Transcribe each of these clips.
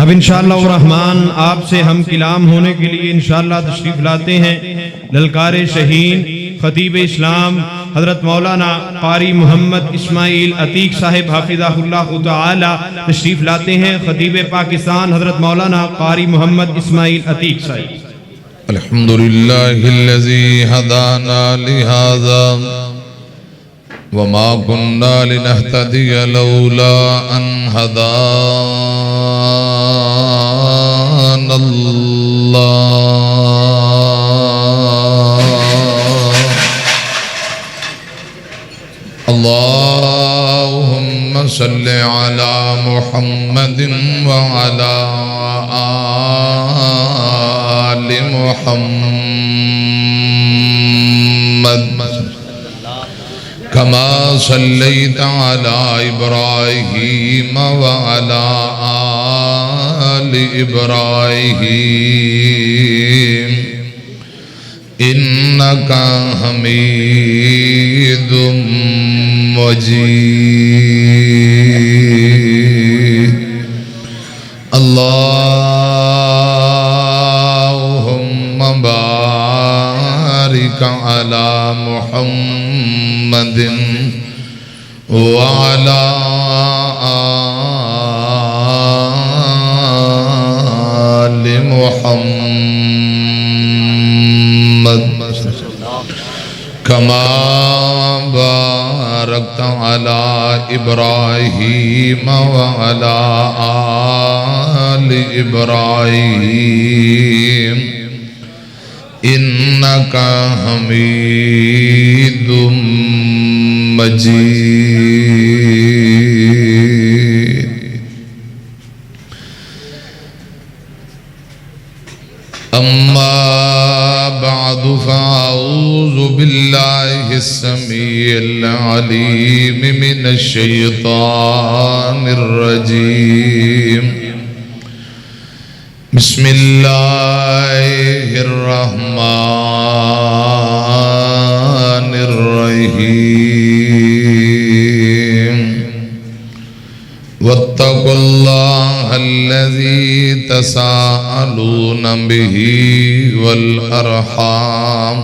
اب انشاءاللہ الرحمن آپ سے ہم کلام ہونے کے لیے انشاءاللہ تشریف لاتے ہیں للکار شہین خطیب اسلام حضرت مولانا قاری محمد اسماعیل عتیق صاحب حافظہ اللہ تعالی تشریف لاتے ہیں. خطیب پاکستان حضرت مولانا قاری محمد اسماعیل عتیق صاحب. الحمدللہ الذی ہدانا لہذا وما كنا لنهتدي لولا أن هدانا الله. اللهم صل على محمد وعلى آل محمد كما صليت على إبراهيم وعلى آل إبراهيم إنك حميد مجيد. اللهم بارك على محمد وعلى آل محمد كما باركت على إبراهيم وعلى آل إبراهيم إنك حميد مجيد. أما بعد فأعوذ بالله السميع العليم من الشيطان الرجيم. بسم الله الرحمن الرحيم. واتقوا الله الذي تساءلون به والأرحام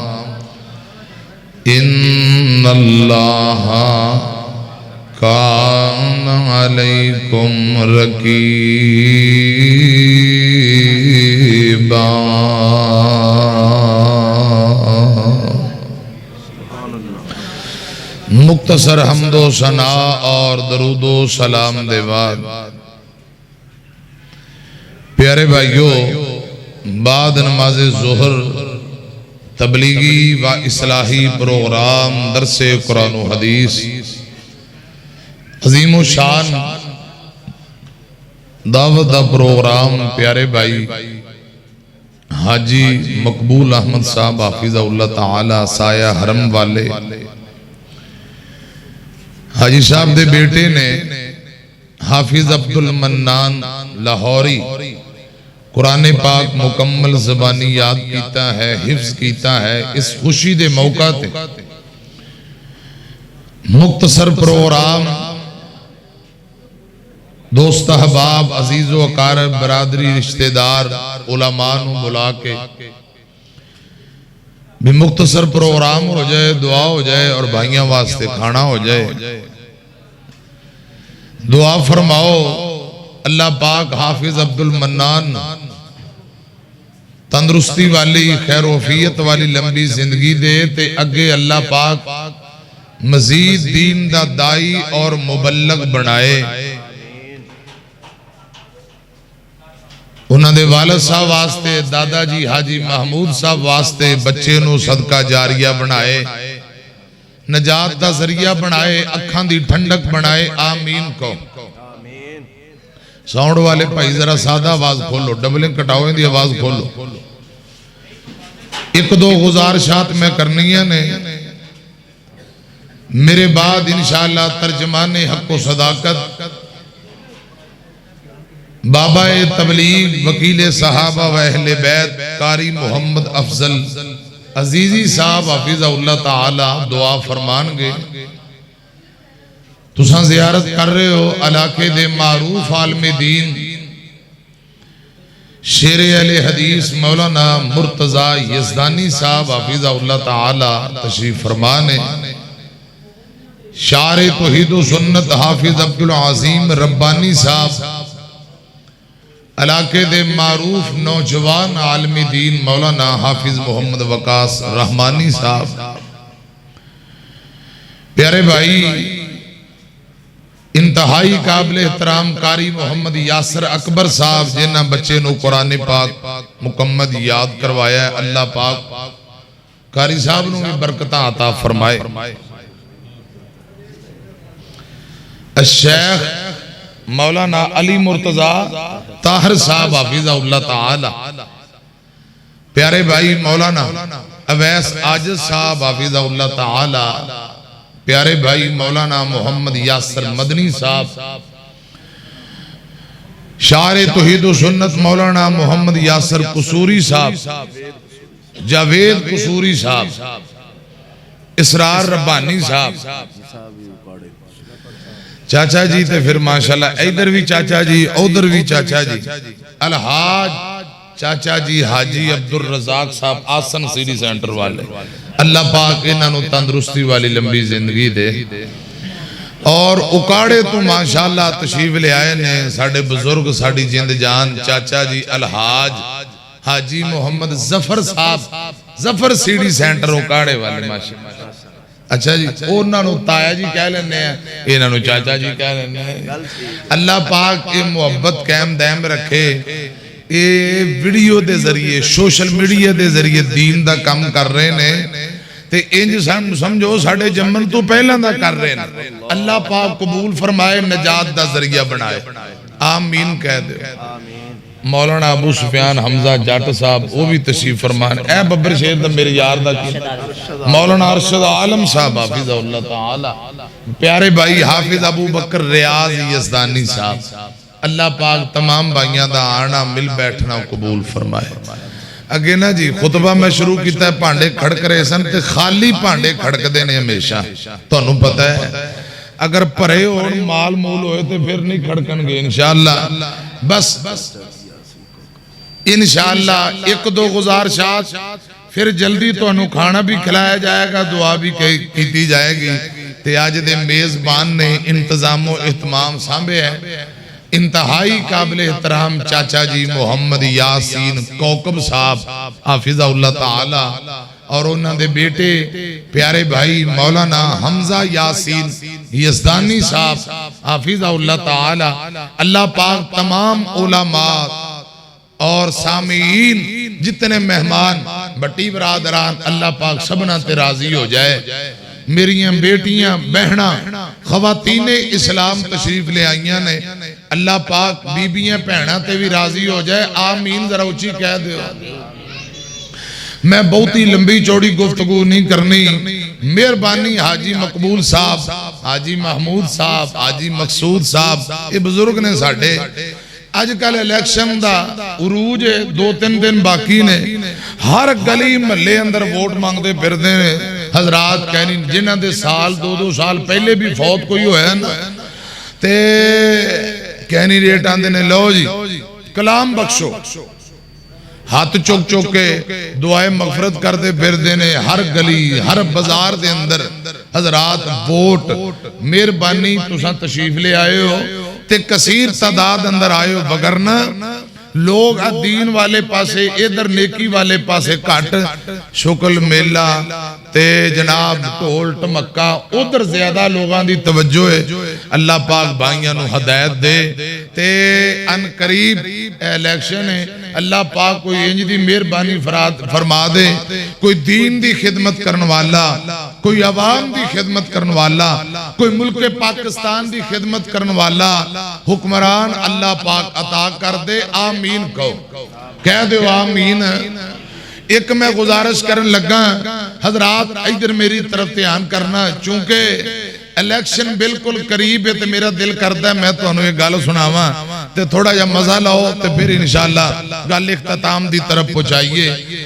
إن الله كان عليكم رقيبا. مختصر حمد و ثنا اور درود و سلام دے بعد پیارے بھائیو، بعد نماز ظہر تبلیغی و اصلاحی پروگرام درس قرآن و حدیث عظیم و شان دعوت دا پروگرام پیارے بھائی حاجی مقبول احمد صاحب حافظہ اللہ تعالی سایہ حرم والے حاجی صاحب دے بیٹے نے حافظ عبد المنان لاہوری قرآن پاک مکمل زبانی یاد کیتا ہے، حفظ کیتا ہے. اس خوشی دے موقع تے مختصر پروگرام دوست احباب عزیز و اقارب برادری رشتہ دار علماء نو بلا کے بھی مختصر پروگرام ہو جائے، دعا ہو جائے اور بھائیاں واسطے کھانا ہو جائے. دعا فرماؤ اللہ پاک حافظ عبد المنان تندرستی والی خیر وفیت والی لمبی زندگی دے تے اگے اللہ پاک مزید دین دا دائی اور مبلغ بنائے. انہاں دے والد صاحب واسطے، دادا جی حاجی محمود صاحب واسطے بچے نو صدقہ جاریہ بنائے، نجات دا ذریعہ بنائے، اکھاں دی ٹھنڈک بنائے. آمین کو. ساؤنڈ والے بھائی ذرا سادہ آواز کھولو، ڈبلنگ کٹاؤں دی آواز کھولو. ایک دو گزارشات میں کرنیاں نے، میرے بعد انشاءاللہ ترجمان حق و صداقت بابا تبلیغ وکیل صحابہ و اہل بیت قاری محمد افضل عزیزی صاحب حافظہ اللہ تعالی دعا فرمان گے. تساں زیارت کر رہے ہو علاقے دے معروف عالم دین شیر اہل حدیث مولانا مرتضی یزدانی صاحب حفظہ اللہ تعالی تشریف فرما نے، شاعر توحید و سنت حافظ عبدالعظیم ربانی صاحب، علاقے دے معروف نوجوان عالم دین مولانا حافظ محمد وقاص رحمانی صاحب، پیارے بھائی انتہائی قابل احترام قاری محمد یاسر اکبر صاحب جنہ بچے نو قرآن پاک مکمل یاد کروایا ہے، اللہ پاک قاری صاحب نو بھی برکتاں عطا فرمائے۔ الشیخ مولانا علی مرتضی طاہر صاحب حفظہ اللہ تعالی، پیارے بھائی مولانا اویس عاجز صاحب حفظہ اللہ تعالی، پیارے بھائی مولانا محمد یاسر مدنی صاحب، شاعر توحید و سنت مولانا محمد یاسر قصوری صاحب، جاوید قصوری صاحب، اسرار ربانی صاحب، چاچا جی تے پھر ماشاءاللہ ادھر بھی چاچا جی ادھر بھی چاچا جی، الحاج چاچا جی حاجی عبدالرزاق صاحب آسن سیڈی سینٹر والے، اللہ پاک انہاں نو تندرستی والی لمبی زندگی دے۔ اور اکاڑے تو ماشاءاللہ تشریف لے آئے نے ساڑھے بزرگ ساڑھی جند جان چاچا جی الحاج حاجی محمد ظفر صاحب، ظفر سیڈی سینٹر اکاڑے والے ماشاءاللہ۔ اچھا جی انہاں نو تایا جی کہہ لینے ہیں، انہاں نو چاچا جی کہہ لینے ہیں۔ اللہ پاک کے محبت قائم دائم رکھے، اے ویڈیو دے ذریعے سوشل میڈیا دے ذریعے دین دا کم کر رہے نے تے انج سمجھو ساڑھے جمن تو پہلا دا کر رہے نے، اللہ پاک قبول فرمائے نجات دا ذریعہ بنائے، آمین کہہ دے۔ مولانا ابو سفیان حمزہ جاٹ صاحب وہ بھی تشریف فرمان، اے ببر شیر دا میرے یار دا کی مولانا ارشد عالم صاحب حافظ اللہ تعالی، پیارے بھائی حافظ ابو بکر ریاض یزدانی صاحب، اللہ پاک تمام بھائیاں دا آنا مل بیٹھنا قبول فرمائے۔ اگے نا جی خطبہ میں شروع کیتا ہے پانڈے کھڑک رہے سن تے خالی پانڈے کھڑک دینے ہمیشہ، تو انہوں پتہ ہے اگر پرے اور مال مول ہوئے تے پھر نہیں کھڑکن گے انشاءاللہ۔ بس انشاءاللہ ایک دو گزارشات پھر جلدی تو انہوں کھانا بھی کھلایا جائے گا، دعا بھی کیتی جائے گی۔ تے آج دے میزبان نے انتظام و اہتمام سامبے ہیں، انتہائی قابل احترام چاچا جی محمد یاسین کوکب صاحب حافظہ اللہ تعالی، اور انہاں دے بیٹے پیارے بھائی مولانا حمزہ یاسین یزدانی صاحب حافظہ اللہ تعالی، اللہ پاک تمام علماء اور سامعین جتنے مہمان بٹی برادران اللہ پاک سبنا تے راضی ہو جائے۔ میریاں بیٹیاں بہناں خواتین اسلام تشریف لے آئیاں نے، اللہ پاک بیبیاں پہنا تے بھی راضی ہو جائے، آمین ذرا اچھی کہہ دے۔ میں بہت ہی لمبی چوڑی گفتگو نہیں کرنی، مہربانی حاجی مقبول صاحب، حاجی محمود صاحب، حاجی مقصود صاحب، یہ بزرگ نے ساڑھے آج کل الیکشن دا عروج ہے، 2-3 دن باقی نے، ہر گلی محلے اندر ووٹ مانگتے پھر دے حضرات کہنی جنہ دے سال 2 سال پہلے بھی فوت کوئی ہویا نا تے کہنی ریٹ آن دینے لو جی کلام بخشو، ہاتھ چوک چوک کے دعائیں مغفرت کرتے پھر دینے، ہر گلی ہر بازار دے اندر حضرات ووٹ مہربانی تساں تشریف لے آئے ہو تے کثیر تعداد اندر آئے ہو، بگرنا لوگ دین والے پاسے ادھر نیکی والے پاسے کٹ شکل میلہ تے جناب ٹول ٹمکہ ادھر زیادہ لوگاں دی توجہ ہے۔ اللہ پاک بھائیاں نو ہدایت دے تے ان قریب الیکشن ہے، اللہ پاک کوئی انج دی مہربانی فرما دے، کوئی دین دی خدمت کرن والا، کوئی عوام دی خدمت کرن والا، کوئی ملک پاکستان دی خدمت کرن والا حکمران اللہ پاک عطا کر دے، آمین کہو، کہہ دے آمین۔ ایک میں گزارش کرن لگا حضرات ادھر میری طرف دھیان کرنا، چونکہ الیکشن بالکل قریب ہے تے میرا دل کرتا ہے میں تو انہوں یہ گال سناواں تے تھوڑا جا مزہ لاؤ تے پھر انشاءاللہ گال اختتام دی طرف پہنچائیے۔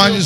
5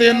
3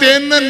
3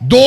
2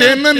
3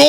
2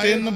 3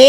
2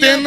3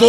2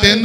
3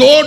2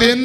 3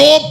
2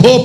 2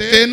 3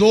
2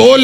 2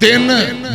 3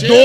2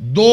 2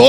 2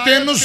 3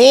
2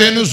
3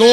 2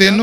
3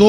2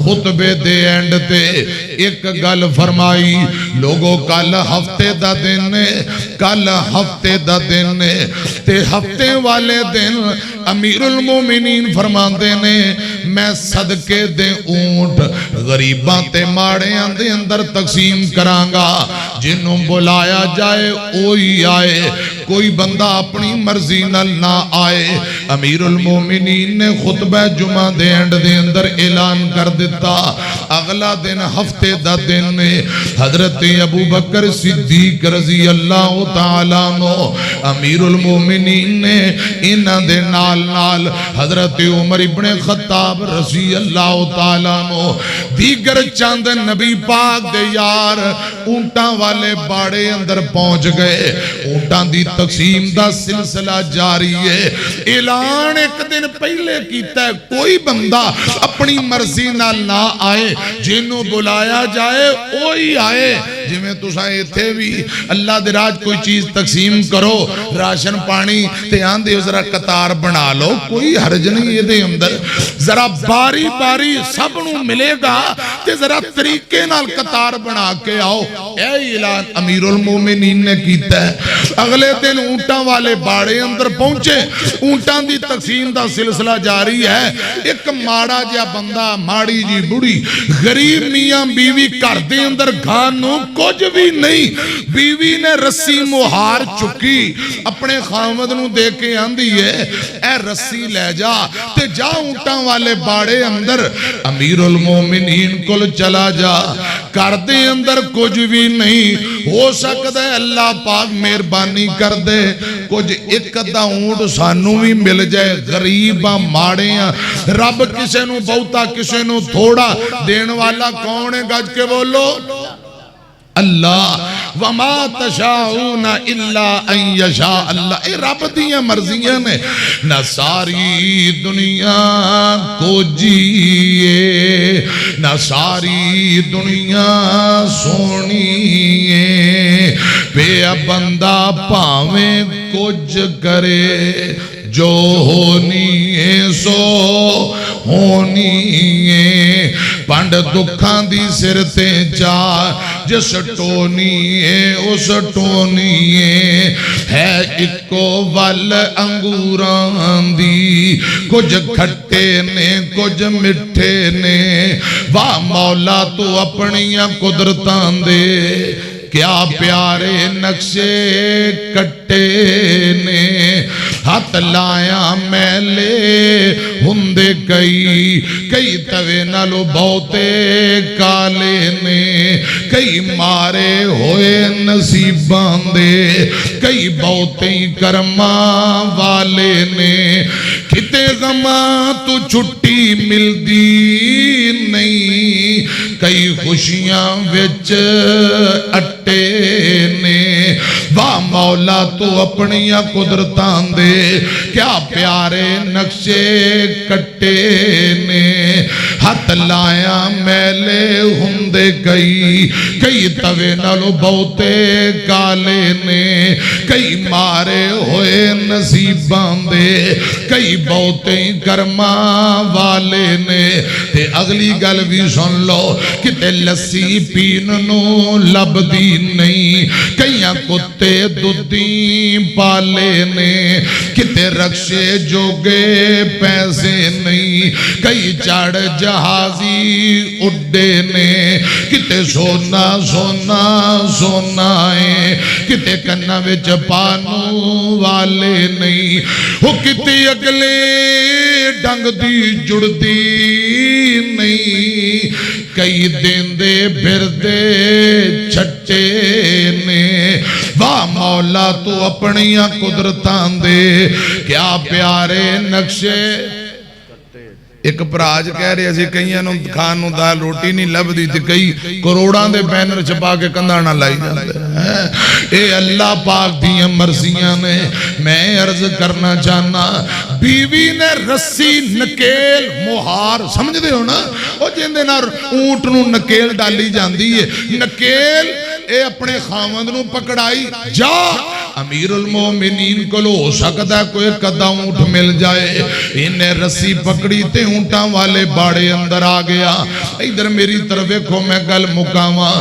خطبے دے اینڈ تے ایک گل فرمائی لوگوں کل ہفتے دا دن کل ہفتے دا دن تے ہفتے والے دن امیر المومنین فرماندے نے میں صدقے دے اونٹ غریباں تے ماڑیاں دے اندر تقسیم کرانگا جنہوں بلایا جائے اوہی آئے کوئی بندہ اپنی مرضی نہ آئے امیر المومنین نے خطبہ جمعہ دے اینڈ دے اندر اعلان کر دیتا اگلا دن ہفتے دا دن حضرت ابو بکر صدیق رضی اللہ تعالیٰ عنہ امیر المومنین نے انہ دے نال حضرت عمر ابن خطاب رضی اللہ تعالیٰ عنہ دیگر چاند نبی پاک دے یار اونٹاں والے باڑے اندر پہنچ گئے اونٹاں دی تقسیم دا سلسلہ جاری ہے اعلان ایک دن پہلے کیتا ہے کوئی بندہ اپنی مرضی نہ آئے جنہوں بلایا جائے وہی آئے جی میں تو سائے تھے بھی اللہ دے راج کوئی چیز تقسیم کرو راشن پانی تے آن دے ذرا قطار بنا لو کوئی حرج نہیں یہ دے اندر ذرا باری باری سب نو ملے گا تے ذرا طریقے نال قطار بنا کے آؤ اے اعلان امیر المومنین نے کیتا ہے اگلے دن اونٹاں والے باڑے اندر پہنچے اونٹاں دی تقسیم دا سلسلہ جاری ہے ایک ماڑا جا بندہ ماڑی جی بڑی غریب میاں بیوی کر دے اندر گھانوں کچھ بھی نہیں بیوی نے رسی مہار چکی اپنے خامد نو دے کے آندھی ہے اے رسی لے جا تے جا اونٹاں والے باڑے اندر امیر المومنین کل چلا جا کر دے اندر کچھ بھی نہیں ہو سکتا ہے اللہ پاک مہربانی کر دے کچھ ایک دا اونٹ سانو بھی مل جائے غریباں ماڑیاں رب کسے نو بہتا کسے نو تھوڑا دین والا کون ہے گج کے بولو اللہ وما تشاؤون الا ان یشاء اللہ اے رب دیاں مرضیاں نے نہ ساری دنیا کو جیے نہ ساری دنیا سونی ہے پہ بندہ پاویں کچھ کرے جو ہونی ہے سو ہونی ہے پانڈ دکھان دی سرتے چار جس ٹونی ہے اس ٹونی ہے اکو ول انگوران دی کچھ کھٹے نے کچھ مٹھے نے واہ مولا تو اپنیاں قدرتان دے کیا پیارے نقشے کٹے نے ہاتھ لایا میلے ہندے کئی توے نالو بہتے کالے نے کئی مارے ہوئے نصیبان دے کئی بہتے کرما والے نے کتے غماں تو چھٹی مل دی نہیں کئی خوشیاں وچ اٹے نے واہ مولا تو اپنیاں قدرتان دے کیا پیارے نقشے کٹے نے ہاتھ لایا میلے ہندے کئی توے نالو بہتے کالے نے کئی مارے ہوئے نصیبان دے کئی بہتے کرما والے نے تے اگلی گل بھی سن لو کتے لسی پین نو لب دی نہیں کئیاں کتے دودیں پالے نے کتے رکشے جوگے پیسے نہیں کئی چاڑ جہازی اڈے نے کتے سونا سونا سونائیں کتے کنہ وچ پانو والے نہیں وہ کتے اگلے ڈنگ دی جڑ دی نہیں کئی دن دے پھر دے چھٹے نے واہ مولا تو اپنیاں قدرتان دے کیا پیارے نقشے ایک پراج کہہ رہے اسی کئیاں نو کھان نو دال روٹی نہیں لب دی تھی کئی کروڑان دے بینر چھپا کے کندھانا لائی جاندے اے اللہ پاک دیاں مرضیاں نے میں عرض کرنا چاہنا بیوی نے رسی نکیل مہار سمجھ دے ہو نا وہ جندے نا اونٹ نو نکیل ڈالی جاندی ہے نکیل اے اپنے خامد نو پکڑائی جا امیر المومنین کو ہو سکتا ہے کوئی کدا اونٹ مل جائے، انہیں رسی پکڑی تے اونٹاں والے باڑے اندر آ گیا۔ ادھر میری طرف دیکھو میں گل مکاواں،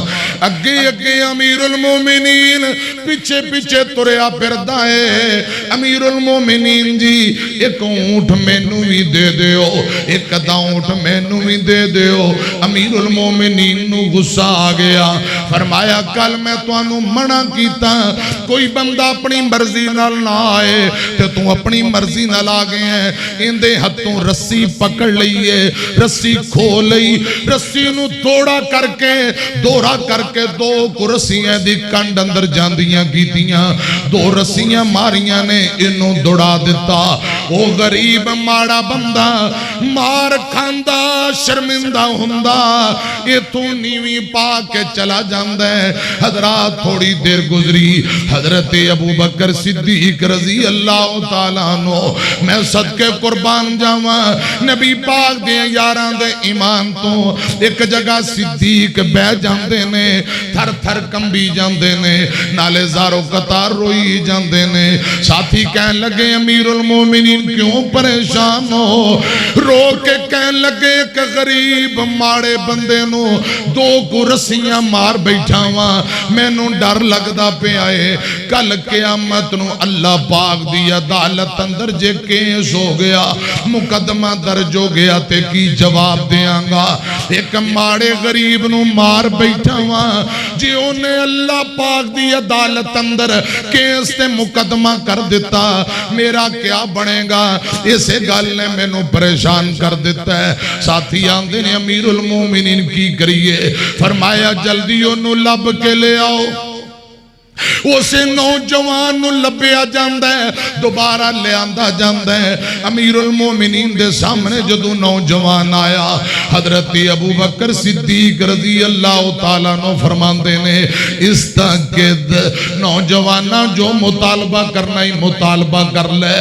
اگے اگے امیر المومنین پیچھے پیچھے تریا پھردا ہے۔ امیر المومنین جی ایک اونٹ مینوں بھی دے دیو، ایک کدا اونٹ مینوں بھی دے دیو۔ امیر المومنین نو غصہ آ گیا، فرمایا کل میں تانوں منع کیتا کوئی بندہ اپنی مرضی نال نہ آئے تے تو اپنی مرضی نال آ گئے ہیں۔ اندے ہتھوں رسی پکڑ لئیے، رسی کھو لئی، رسی نو دوڑا کر کے دو کرسیاں دی کنڈ اندر جاندیاں کیتیاں، دو رسیاں ماریاں نے انہوں دوڑا دیتا۔ او غریب ماڑا بندہ مار کھاندا شرمندہ ہوندا یہ تو نیوی پا کے چلا جاندہ ہے۔ حضرات تھوڑی دیر گزری، حضرت ابو بکر صدیق رضی اللہ تعالیٰ عنہ میں صدقے قربان جاواں، نبی پاک دے یاران دے ایمان تو ایک جگہ صدیق بہ جاندے نے، تھر تھر کمبی جاندے نے، نالے زارو قطار روئی جاندے نے۔ ساتھی کہن لگے امیر المومنین کیوں پریشان ہو؟ رو کے کہن لگے کہ غریب ماڑے بندے نو دو کو رسیاں مار بیٹھا ہوا، میں نو ڈر لگدا پہ آئے کل قیامت نو اللہ پاک دی عدالت اندر جے کیس ہو گیا، مقدمہ درج ہو گیا تے کی جواب دیاں گا؟ ایک ماڑے غریب نو مار بیٹھا ہوا جی انہیں اللہ پاک دی عدالت اندر کیس تے مقدمہ کر دیتا، میرا کیا بنے گا؟ اسے گل نے میں نو پریشان کر دیتا ہے۔ ساتھی آندے نے امیر المومنین کی کریے، فرمایا جلدی انہوں لب کے لے آؤ۔ اسے نوجوان نو لبیا جاندہ ہے، دوبارہ لے آندہ جاندہ ہے۔ امیر المومنین دے سامنے جدو نوجوان آیا، حضرت ابو بکر صدیق رضی اللہ تعالیٰ نو فرماندے نے استقد نوجوانہ جو مطالبہ کرنا ہی مطالبہ کر لے،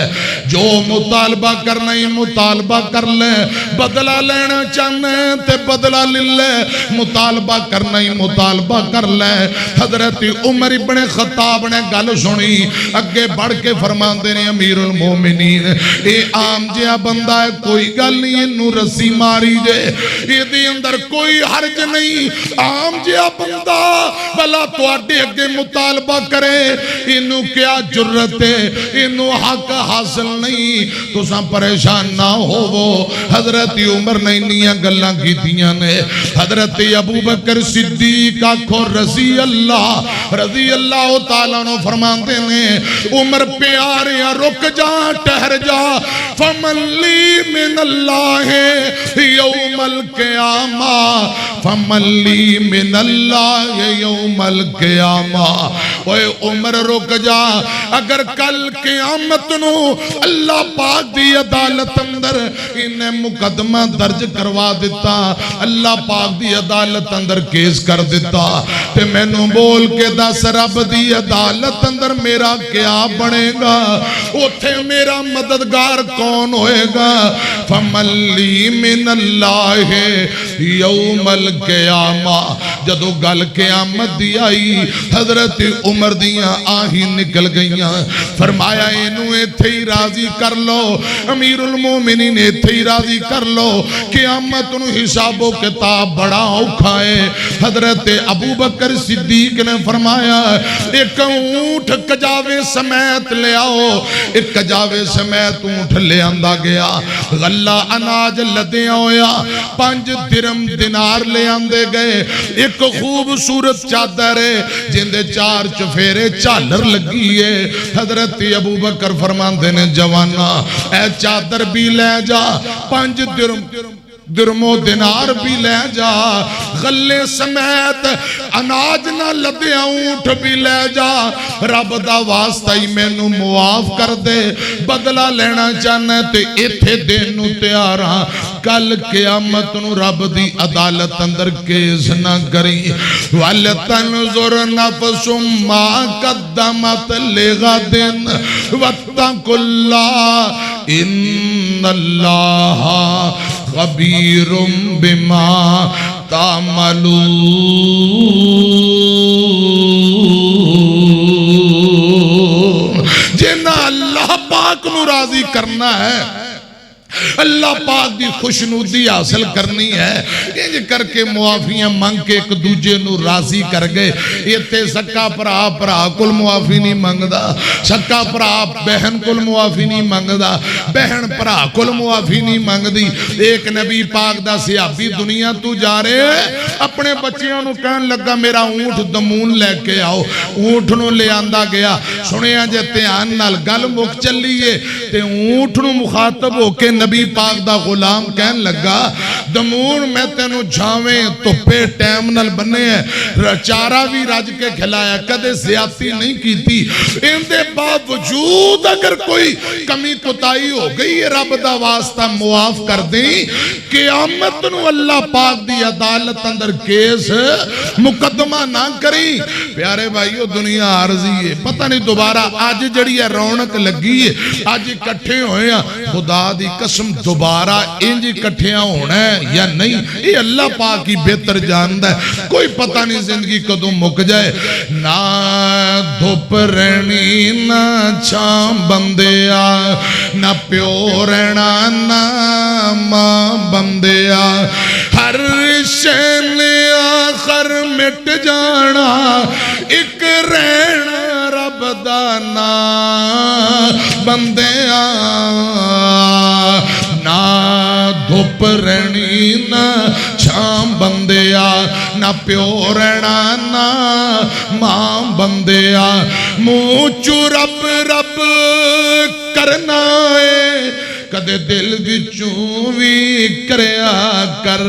جو مطالبہ کرنا ہی مطالبہ کر لے، بدلہ لینا چاہنے تے بدلہ لے، مطالبہ کرنا ہی مطالبہ کر لے۔ حضرت عمر ابن خطاب نے گل سنی، اگے بڑھ کے فرماندے نے امیر المومنین اے عام جہا بندہ ہے، کوئی گل نہیں، انہوں رسی ماری جے، یہ دی اندر کوئی حرج نہیں، عام جہا بندہ بلا تو آڈے اگے مطالبہ کرے، انہوں کیا جرت ہے، انہوں حق حاصل نہیں، تو ساں پریشان نہ ہو وہ۔ حضرت عمر نے انہیاں گلاں کی دیاں نے، حضرت ابو بکر صدیق آکھو رضی اللہ تعالیٰ نو فرماندے نے عمر پیاریا رک جا ٹہر جا، فمن لی من اللہ یوم القیامہ، فمن لی من اللہ یوم القیامہ۔ اوے عمر رک جا، اگر کل قیامت نو اللہ پاک دی عدالت اندر انہیں مقدمہ درج کروا دیتا، اللہ پاک دی عدالت اندر کیس کر دیتا، تے میں نو بول کے دس رب دی عدالت اندر میرا کیا بنے گا؟ اتھے میرا مددگار کون ہوئے گا؟ فمن لی من اللہ یوم القیامہ۔ جدو گل قیامت دی آئی، حضرت عمر دیاں آہی نکل گئیاں، فرمایا انہوں ایتھے ہی راضی کر لو، امیر المومنین ایتھے ہی راضی کر لو، قیامت انہوں حساب و کتاب بڑا اکھائے۔ حضرت ابو بکر صدیق نے فرمایا ایک اونٹ کجاوے سمیت لے آؤ، ایک کجاوے سمیت اونٹ لے آندہ گیا، غلہ اناج لدے ہویا، 5 درم دینار لے آندے گئے، ایک خوبصورت چادر ہے جندے 4 چفیرے چالر لگی ہے۔ حضرت ابو بکر فرماندے نے جوانا اے چادر بھی لے جا، 5 درم و دینار بھی لے جا، غلے سمیت اناج نہ لدیا اونٹ بھی لے جا، رب دا واسطہ ہی میں نو معاف کر دے، بدلہ لینا چاہنے تے ایتھے دینو تیارا، کل قیامت نو رب دی عدالت اندر کیس نہ کری۔ وَلْتَنْظُرْ نَفْسٌ مَا قَدَّمَتْ لِغَدٍ وَاتَّقُوا اللَّهَ إِنَّ اللَّهَ خبیر بما تعملون۔ راضی کرنا ہے, اللہ پاک دی خوشنودی حاصل کرنی ہے, انج کر کے معافیاں مانگ کے ایک دوجے نو راضی کر گئے. ایتھے سکا بھرا کول معافی نہیں منگدا, سکا بھرا بہن کول معافی نہیں منگدا, بہن بھرا کول معافی نہیں منگدی. ایک نبی پاک دا صحابی دنیا تو جا رہے اپنے بچیاں نو کہن لگا میرا اونٹ دمون لے کے آؤ. اونٹ نو لے آندا گیا, سنیا جے دھیان نال گل مک چلی ہے تے اونٹ نو مخاطب ہو کے نبی پاک دا غلام کہن لگا دمون میں تینو جھاویں تو پہ ٹیم نل بنے ہیں, چارہ بھی رج کے کھلایا, کدے زیادتی نہیں کیتی. ان دے باوجود اگر کوئی کمی کوتاہی ہو گئی رب دا واسطہ معاف کر دیں, قیامت نو اللہ پاک دی عدالت اندر کیس مقدمہ نہ کریں. پیارے بھائیو دنیا عارضی ہے, پتہ نہیں دوبارہ آج جڑی ہے رونق لگی ہے, آج اکٹھے ہوئے ہیں, خدا دی قسم دوبارہ انج اکٹھیاں ہونا ہے یا نہیں یہ اللہ پاک کی بہتر جاندا ہے. کوئی پتہ نہیں زندگی کدوں مک جائے. نہ دھوپ رہنی نہ چھاں بندیا, نہ پیو رہنا نہ ماں بندیا, ہر شے نے آخر مٹ جانا, ایک رہنا رب دا نام بندیا. نہ دھوپ رہنی نہ چھاں بندیا, نہ پیو رہنا نہ ماں بندیا, منہ چو رب رب کرنا ہے, کدے دل وچوں وی کریا کر.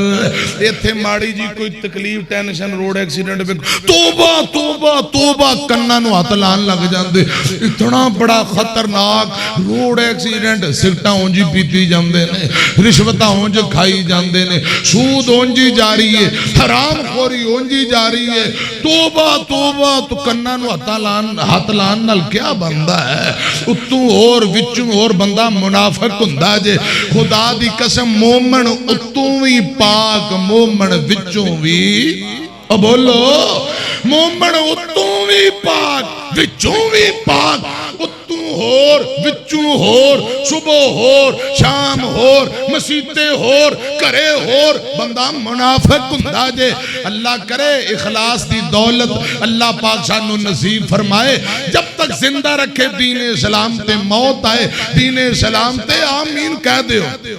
ایتھے ماڑی جی کوئی تکلیف ٹینشن روڈ ایکسیڈنٹ پہ توبہ توبہ توبہ کناں نو ہاتھ لان لگ جاندے. اتنا بڑا خطرناک روڈ ایکسیڈنٹ, سگٹاں اونجی پیتی جاندے نے, رشوتاں اونج کھائی جاندے نے, سود اونجی جاری ہے, حرام خوری اونجی جاری ہے. توبہ توبہ تو کناں نو ہاتھ لان نال کیا بندہ ہے, اتوں اور وچوں اور بندہ منافق ہوندا جے. خدا دی قسم مومن اتوں وی پاک, مومن وچوں وی, بولو مومن اتوں وی پاک وچوں وی پاک, اتوں ہور وچوں ہور, صبح ہور شام ہور, مسیتے ہور, کرے ہور, بندہ منافق ہوندا جے. اللہ کرے اخلاص دی دولت اللہ پاک سانو نصیب فرمائے. جب تک زندہ رکھے دین اسلام تے موت آئے, دین اسلام تے آمین کہہ دیو.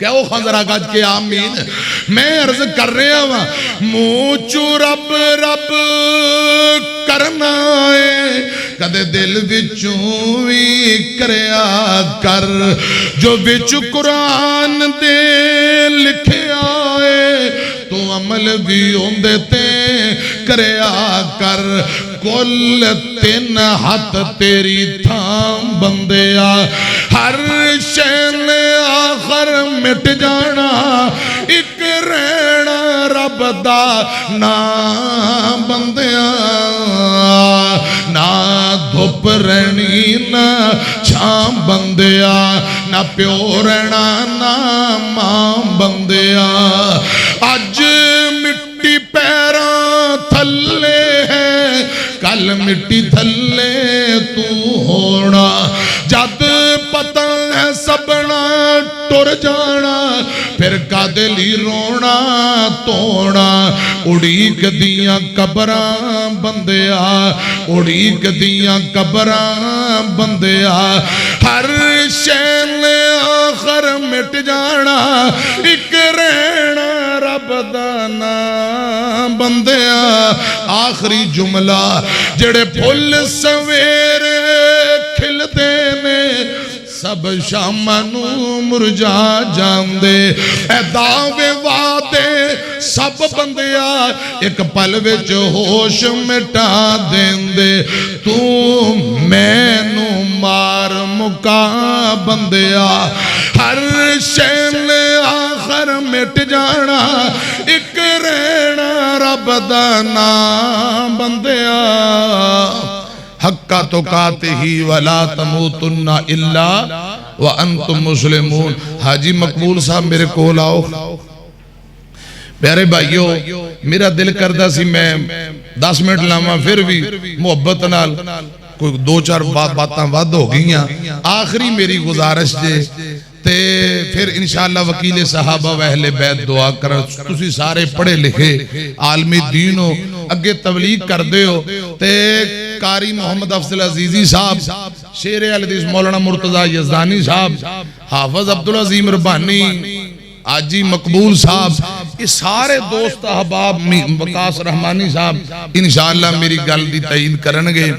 کہو خانذرہ گاج کے آمین. میں عرض کر رہا ہوں موچو رب رب کرنا ہے, کدے دل وچوں وی کریا کر, جو وچ قرآن دے لکھیا ہے تو عمل بھی ہوندے تے کریا کر. کل تین ہاتھ تیری تھام بندیا, ہر شے نے آخر مٹ جانا, ایک رہنا رب دا نام بندیا. نہ دھوپ رہنی نہ چھاں بندیا, نہ پیو رہنا نہ ماں بندیا. اج مٹی پیراں تھلے ہے, کل مٹی تھلے تو ہونا. جد پتہ ہے سبنا ٹر جانا, پھر کدے لی رونا توڑا. اڑیک دیاں قبراں بندیا, اڑیک دیاں قبراں بندیا, ہر شے نے آخر مٹ جانا, ایک رہنا رب دا نام بندیا. آخری جملہ جڑے پھل سویرے کھلتے نے, سب شامنو مرجا جاندے. اے دعوے وعدے سب بندیا, ایک پل وچ ہوش مٹا دیندے. تو میں نو مار مکا بندیا, ہر شے نے آخر مٹ جانا, ایک رہنا رب دا نام بندیا. حقا تقاتہی ولا تموتن الا وانتم مسلمون. حاجی مقبول صاحب میرے کول آؤ. پیارے بھائیو میرا دل کردہ سی میں 10 منٹ لاما پھر بھی محبت نال کوئی دو چار باتاں ود ہو گئی ہیں آخری میری گزارش جے تے پھر انشاءاللہ وکیل صحابہ و اہل بیت دعا کر تسی سارے پڑھے لکھے عالمی دین ہو اگے تبلیغ کر دے ہو تے قاری محمد افضل عزیزی صاحب شیر الحدیث مولانا مرتضی یزدانی صاحب حافظ عبدالعظیم ربانی آجی مقبول صاحب یہ سارے دوست احباب وقاص رحمانی صاحب انشاءاللہ میری گل دی تائید کرنگے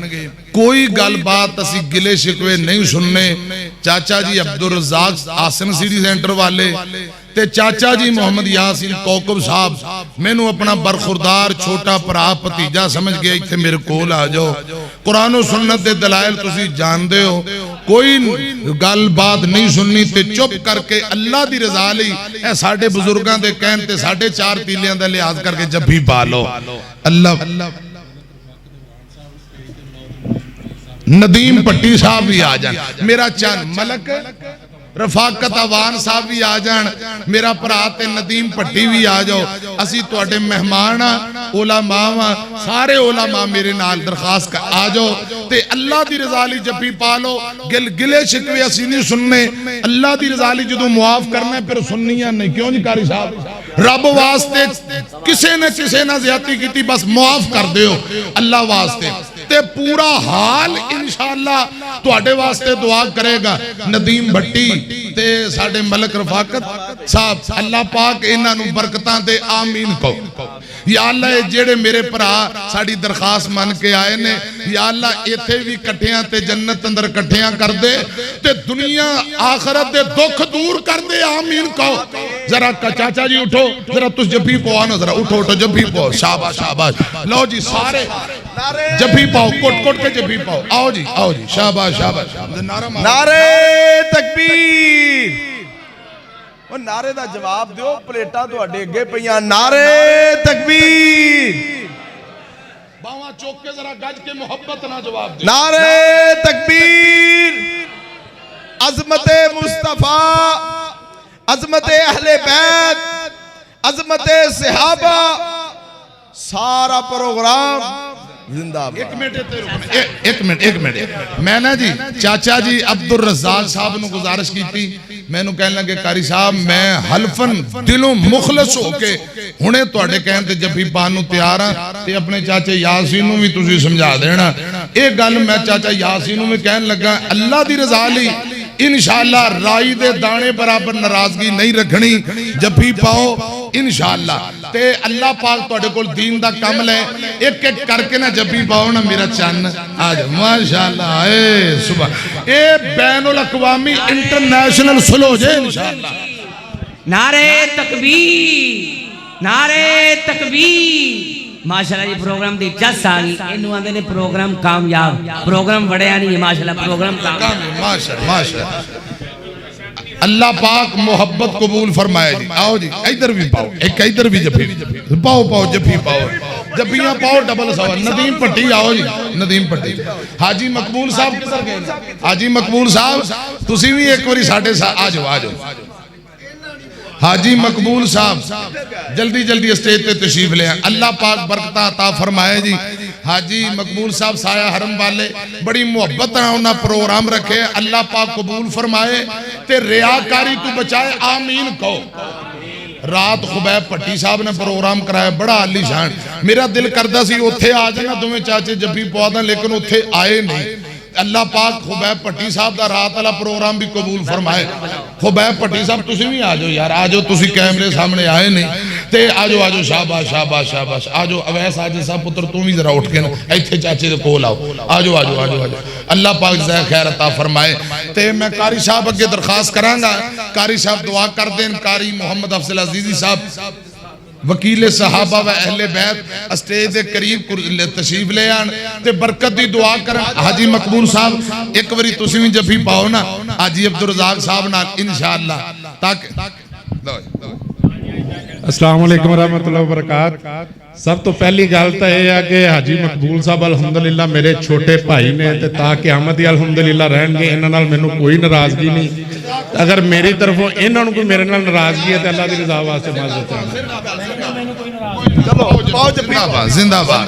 کوئی گل بات اسی گلے شکوے نہیں سننے چاچا جی عبدالرزاق آسن سیڈی سینٹر والے تے چاچا جی محمد یاسین کوکب صاحب میں نو اپنا برخوردار چھوٹا پرا پتیجا سمجھ گیا ایک تھے میرے کول آ جاؤ قرآن و سنت دے دلائل تسی جان دے ہو کوئی گل بات نہیں سننی تے چپ کر کے اللہ دی رضا لی اے ساڑھے بزرگاں دے کہن تے ساڑھے چار تیلیاں دے لحاظ کر کے جب بھی پالو اللہ ندیم پٹی صاحب بھی آ جان میرا چاند ملک رفاقت آوان صاحب بھی آ جان میرا پرات ندیم پٹی بھی آ جاؤ اسی تو اٹھے مہمان علماء سارے علماء میرے نال درخواست کا آ جاؤ تے اللہ دی رضا لی جب بھی پالو گلے شکوے اسی نہیں سننے اللہ دی رضا لی جدو معاف کرنے پھر سننیاں نہیں کیوں جی قاری صاحب رب واسطے کسے نہ زیادتی کی تھی بس معاف کر دیو اللہ واسطے تے پورا حال انشاءاللہ تو اٹھے واسطے دعا کرے گا ندیم بھٹی تے ساڑھے ملک رفاقت صاحب اللہ پاک انہاں نو برکتاں دے آمین کو یا اللہ جیڑے میرے پرا ساڑھی درخواست مان کے آئے نے یا اللہ ایتھے بھی کٹھیاں تے جنت اندر کٹھیاں کر دے تے دنیا آخرت دے دکھ دور کر دے آمین کو ذرا چاچا جی اٹھو ذرا تُس جب بھی پو آنا ذرا اٹھو جب بھی پو شاباش شاباش لو جی سارے جب بھی پاؤ کوٹ کے جب بھی پاؤ آؤ جی شاباش شاباش نعرے تکبیر وہ نعرے دا جواب دیو پلیٹا تو اڈے گے پہیاں نعرے تکبیر باواں چوک کے ذرا گج کے محبت نہ جواب دیو نعرے تکبیر عظمت مصطفیٰ عظمت اہل بیت عظمت صحابہ سارا پروگرام زندہ ایک منٹ میں نا جی چاچا جی عبدالرزاق صاحب نو گزارش کی تھی میں نو کہنے لگے قاری صاحب میں حلفن دلوں مخلص ہو کے ہنے تو اڑے کہنے تے جب بھی پانو تیارا تے اپنے چاچے یاسینو بھی تُسی سمجھا دینا ایک گل میں چاچا یاسینو میں کہنے لگا اللہ دی رضا لی انشاءاللہ رائی دے دانے برابر ناراضگی نہیں رکھنی جب بھی پاؤ انشاءاللہ تے اللہ پاک تو اڑے کول دین دا کامل ہے ایک ایک کر کے نا جب بھی پاؤ نا میرا چان آج ماشاءاللہ اے صبح اے بین الاقوامی انٹرنیشنل سلو جے انشاءاللہ نعرے تکبیر نعرے تکبیر ماشاءاللہ یہ پروگرام دی جس آنی انہوں آندے نے پروگرام کامیاب پروگرام بڑے آنی ہے ماشاءاللہ پروگرام کامیاب ماشاءاللہ اللہ پاک محبت قبول فرمائے جی آؤ جی ایدر بھی پاؤ ایک ایدر بھی جب بھی پاؤ جب بھی پاؤ جب بھی یہاں پاؤ ڈبل سوا ندیم پٹی آؤ جی ندیم پٹی حاجی مقبول صاحب کسر گئے حاجی مقبول صاحب تسی بھی ایک وری ساڑھے آجو حاجی مقبول صاحب جلدی اسٹیج تے تشریف لے ہیں اللہ پاک برکتہ عطا فرمائے جی حاجی مقبول صاحب سایہ حرم والے بڑی محبت نہ ہونا پروگرام رکھے اللہ پاک قبول فرمائے تے ریاکاری تو بچائے آمین کو رات خبیب پٹی صاحب نے پروگرام کرایا بڑا علی شان میرا دل کردہ سی اتھے آ جانا تمہیں چاچے جب بھی پودا لیکن اتھے آئے نہیں اللہ پاک خبیب پٹی صاحب دا رات والا پروگرام بھی قبول فرمائے خبیب پٹی صاحب تسی بھی آجو یار آجو تسی کیمرے سامنے آئے نہیں تے آجو شاباش شاباش شاباش آجو اویس آجے صاحب پتر تم بھی ذرا اٹھ کے نا ایتھے چاچے دے کول آؤ آجو اللہ پاک زہ خیر عطا فرمائے تے میں قاری صاحب اگے درخواست کرانگا قاری صاحب دعا کر دیں قاری محمد افضل عزیزی صاحب وکیل صحابہ و اہل بیت اسٹیج دے قریب تشریف لے آن تے برکت دی دعا کرن حاجی مقبول صاحب ایک وری تسی بھی جب بھی پاؤ نا حاجی عبدالرزاق صاحب نا انشاءاللہ السلام علیکم ورحمۃ اللہ وبرکاتہ سب تو پہلی گل تو یہ ہے کہ حاجی مقبول صاحب الحمدللہ میرے چھوٹے بھائی نے تے تا قیامت الحمدللہ رہن گے انہاں نال مینوں کوئی ناراضگی نہیں اگر میری طرفوں انہاں نوں کوئی میرے نال ناراضگی ہے تے اللہ دی رضا واسطے معذرت چلو پاؤ جب بھی زندہ باد